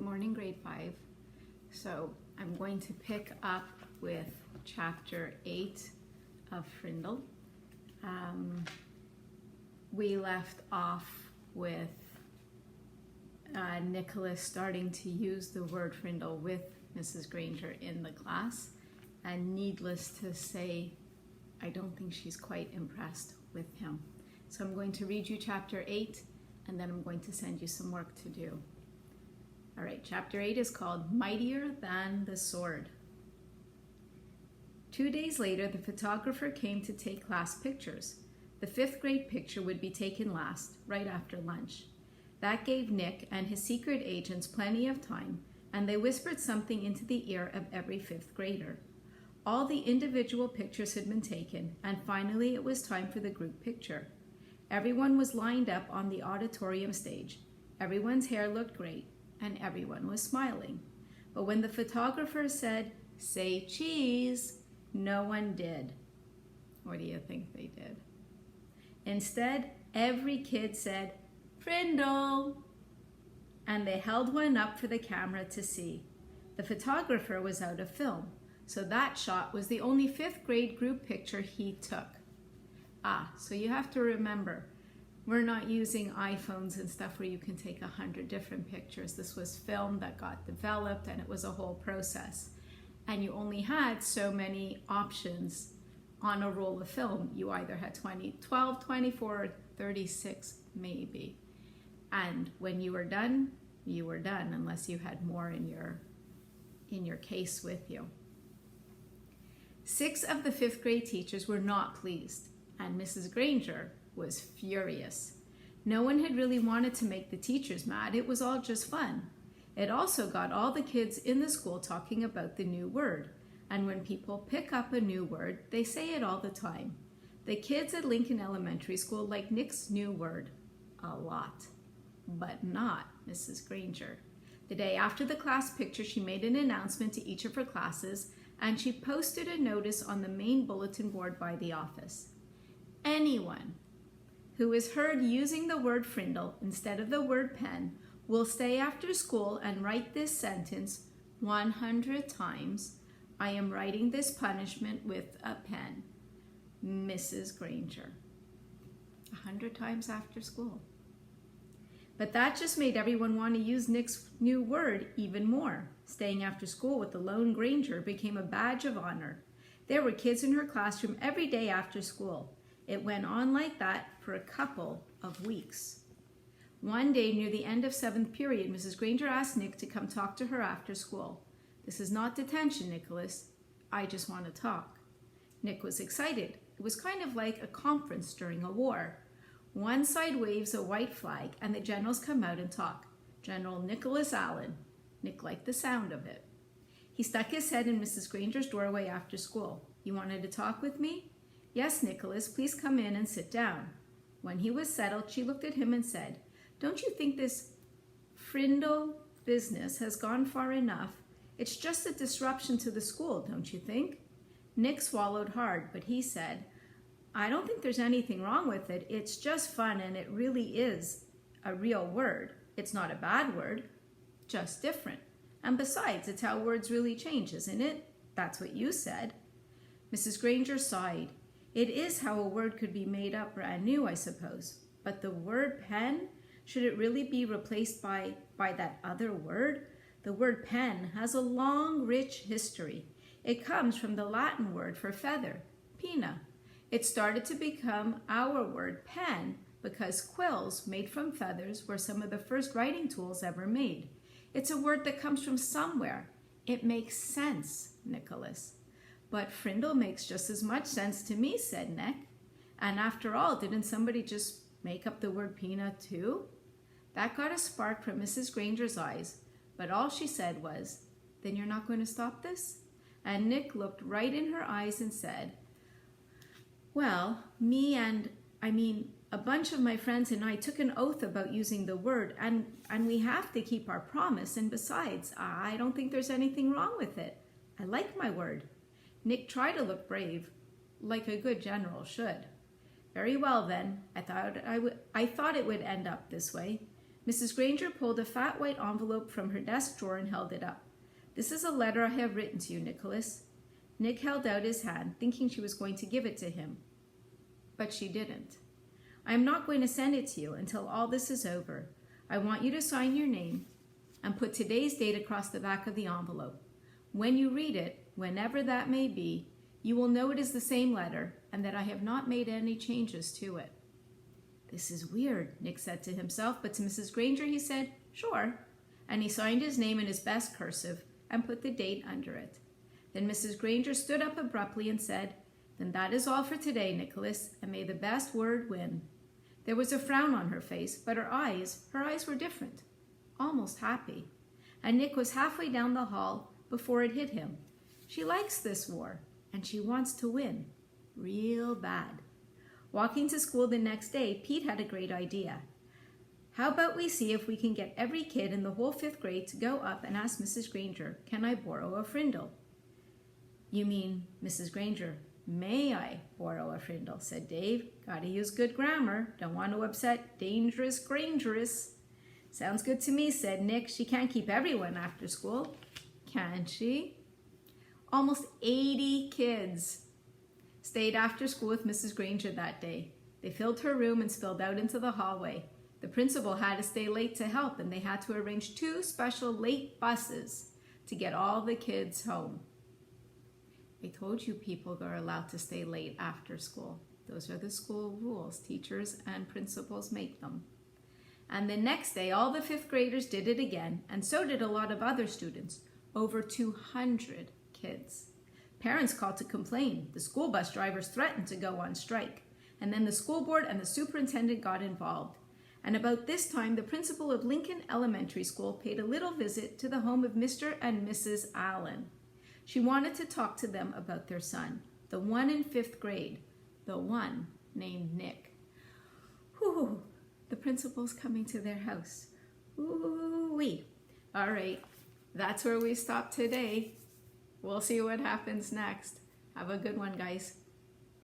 Good morning, grade 5. So I'm going to pick up with chapter 8 of Frindle. We left off with Nicholas starting to use the word Frindle with Mrs. Granger in the class, and needless to say, I don't think she's quite impressed with him. So I'm going to read you chapter 8, and then I'm going to send you some work to do. All right, chapter 8 is called Mightier Than the Sword. 2 days later, the photographer came to take class pictures. The 5th grade picture would be taken last, right after lunch. That gave Nick and his secret agents plenty of time, and they whispered something into the ear of every 5th grader. All the individual pictures had been taken, and finally it was time for the group picture. Everyone was lined up on the auditorium stage. Everyone's hair looked great, and everyone was smiling. But when the photographer said, "Say cheese," no one did. What do you think they did? Instead, every kid said, "Frindle," and they held one up for the camera to see. The photographer was out of film, so that shot was the only 5th grade group picture he took. So you have to remember, we're not using iPhones and stuff where you can take 100 different pictures. This was film that got developed, and it was a whole process. And you only had so many options on a roll of film. You either had 12, 24, 36 maybe. And when you were done, unless you had more in your case with you. 6 of the 5th grade teachers were not pleased, and Mrs. Granger was furious. No one had really wanted to make the teachers mad. It was all just fun. It also got all the kids in the school talking about the new word. And when people pick up a new word, they say it all the time. The kids at Lincoln Elementary School liked Nick's new word a lot, but not Mrs. Granger. The day after the class picture, she made an announcement to each of her classes, and she posted a notice on the main bulletin board by the office. Anyone who is heard using the word Frindle instead of the word pen will stay after school and write this sentence 100 times. I am writing this punishment with a pen. Mrs. Granger. 100 times after school. But that just made everyone want to use Nick's new word even more. Staying after school with the lone Granger became a badge of honor. There were kids in her classroom every day after school. It went on like that for a couple of weeks. One day near the end of 7th period, Mrs. Granger asked Nick to come talk to her after school. "This is not detention, Nicholas. I just want to talk." Nick was excited. It was kind of like a conference during a war. One side waves a white flag, and the generals come out and talk. General Nicholas Allen. Nick liked the sound of it. He stuck his head in Mrs. Granger's doorway after school. "You wanted to talk with me?" "Yes, Nicholas, please come in and sit down." When he was settled, she looked at him and said, "Don't you think this Frindle business has gone far enough? It's just a disruption to the school, don't you think?" Nick swallowed hard, but he said, "I don't think there's anything wrong with it. It's just fun, and it really is a real word. It's not a bad word, just different. And besides, it's how words really change, isn't it? That's what you said." Mrs. Granger sighed. "It is how a word could be made up brand new, I suppose. But the word pen, should it really be replaced by that other word? The word pen has a long, rich history. It comes from the Latin word for feather, pinna. It started to become our word pen because quills made from feathers were some of the first writing tools ever made. It's a word that comes from somewhere. It makes sense, Nicholas." "But Frindle makes just as much sense to me," said Nick. "And after all, didn't somebody just make up the word pinna too?" That got a spark from Mrs. Granger's eyes, but all she said was, "Then you're not going to stop this?" And Nick looked right in her eyes and said, "Well, a bunch of my friends and I took an oath about using the word, and we have to keep our promise, and besides, I don't think there's anything wrong with it. I like my word." Nick tried to look brave, like a good general should. "Very well then, I thought it would end up this way. Mrs. Granger pulled a fat white envelope from her desk drawer and held it up. "This is a letter I have written to you, Nicholas." Nick held out his hand, thinking she was going to give it to him. But she didn't. "I am not going to send it to you until all this is over. I want you to sign your name and put today's date across the back of the envelope. When you read it, whenever that may be, you will know it is the same letter and that I have not made any changes to it." "This is weird," Nick said to himself, but to Mrs. Granger he said, "Sure," and he signed his name in his best cursive and put the date under it. Then Mrs. Granger stood up abruptly and said, "Then that is all for today, Nicholas, and may the best word win." There was a frown on her face, but her eyes were different, almost happy. And Nick was halfway down the hall before it hit him. She likes this war, and she wants to win, real bad. Walking to school the next day, Pete had a great idea. "How about we see if we can get every kid in the whole 5th grade to go up and ask Mrs. Granger, 'Can I borrow a Frindle?'" "You mean, Mrs. Granger, may I borrow a Frindle?" said Dave. "Gotta use good grammar. Don't want to upset dangerous Grangerous." "Sounds good to me," said Nick. "She can't keep everyone after school, can she?" Almost 80 kids stayed after school with Mrs. Granger that day. They filled her room and spilled out into the hallway. The principal had to stay late to help, and they had to arrange 2 special late buses to get all the kids home. I told you people are allowed to stay late after school. Those are the school rules. Teachers and principals make them. And the next day, all the 5th graders did it again, and so did a lot of other students, over 200 kids. Parents called to complain. The school bus drivers threatened to go on strike. And then the school board and the superintendent got involved. And about this time, the principal of Lincoln Elementary School paid a little visit to the home of Mr. and Mrs. Allen. She wanted to talk to them about their son, the one in 5th grade, the one named Nick. Whew, the principal's coming to their house. Ooh-wee. All right, that's where we stop today. We'll see what happens next. Have a good one, guys.